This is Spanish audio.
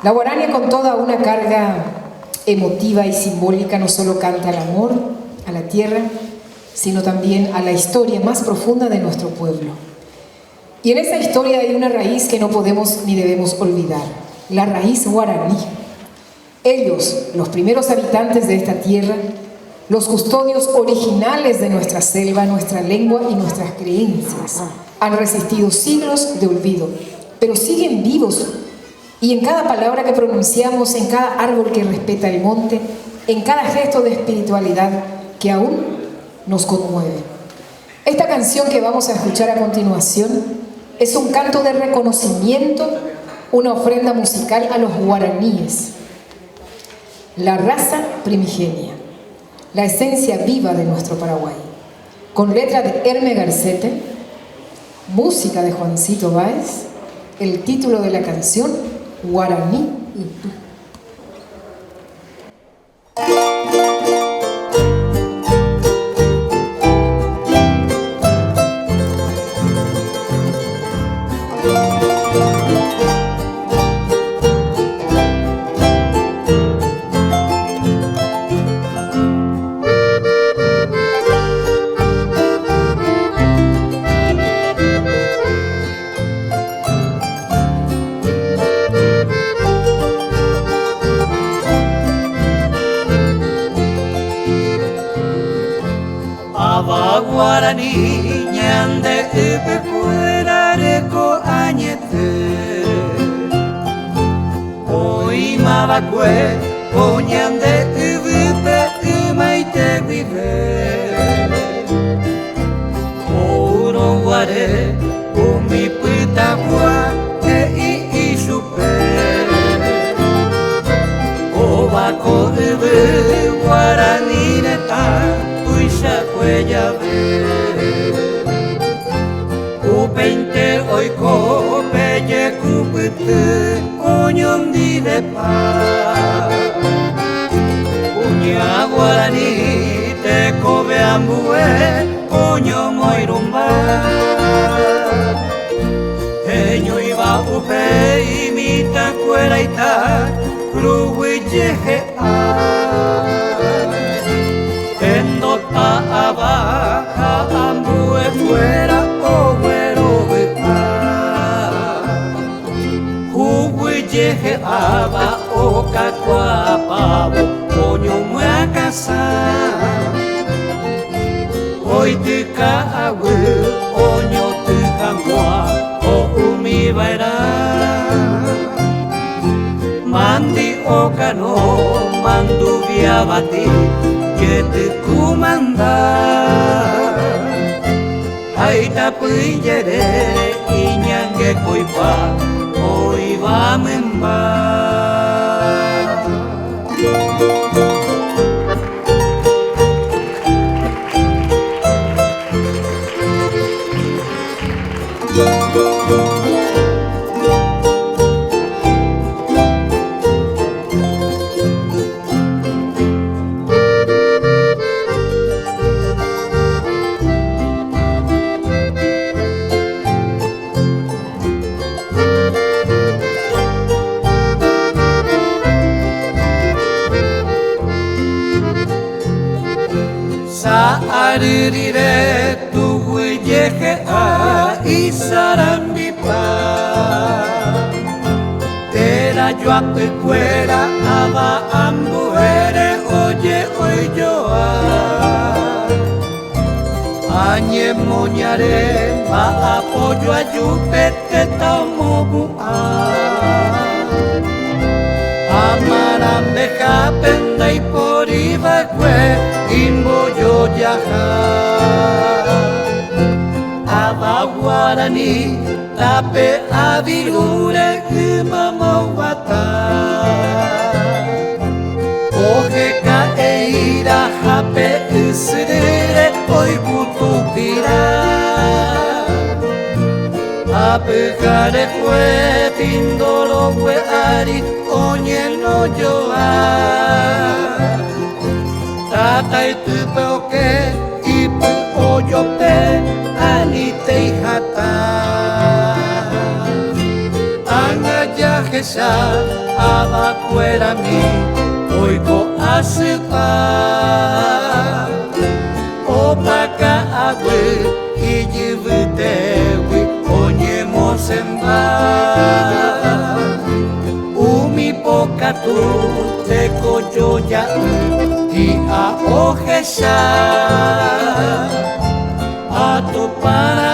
La guarania, con toda una carga emotiva y simbólica, no solo canta al amor, a la tierra, sino también a la historia más profunda de nuestro pueblo. Y en esa historia hay una raíz que no podemos ni debemos olvidar, la raíz guaraní. Ellos, los primeros habitantes de esta tierra, los custodios originales de nuestra selva, nuestra lengua y nuestras creencias, han resistido siglos de olvido, pero siguen vivos. Y en cada palabra que pronunciamos, en cada árbol que respeta el monte, en cada gesto de espiritualidad que aún nos conmueve. Esta canción que vamos a escuchar a continuación es un canto de reconocimiento, una ofrenda musical a los guaraníes, la raza primigenia, la esencia viva de nuestro Paraguay, con letra de Herme Garcete, música de Juancito Báez, el título de la canción, Guaraní y tú. Guarani ñande upe puerareko añete Oima bakue oñande upe umaite vive Ouro guare umi puta gua e isupe Obako upe guarani neta Uisha huella ve Upente oiko peye kupete Oñon di de pa Uña guarani te kobe ambue Oño moirumba Eño iba upe imita kuera ita Kruwi jeje Abaja ambue fuera o güero bepa Hugue yeje aba o cacua pavo Oño mua casa Hoy te caagü Oño te cangua O umi baira Mandi o cano Mandu via bati que te kumanda Haita puyere Iñange koipa Oiva memba Sa'aririre tu huyeje a isarambipa Tera yo apecuera aba ambuere oye oyoa Añe moñare ma apoyo a yupete tamobua Amarambe japenda y por ibacue Imboyo yaja Aba guarani Tape avirure Kumamo wata Ojeka eira Jape usirire Oikutupira Apejare fue Pindoro fue ari Oñe no yoa Tata y tupe oke, ipu oyope, anite y jata. Anga yaje esa abacuera mi oiko asipa opaka awe ijivutewi onyemo semba umi pokatu teko joya ti a ojesha atu para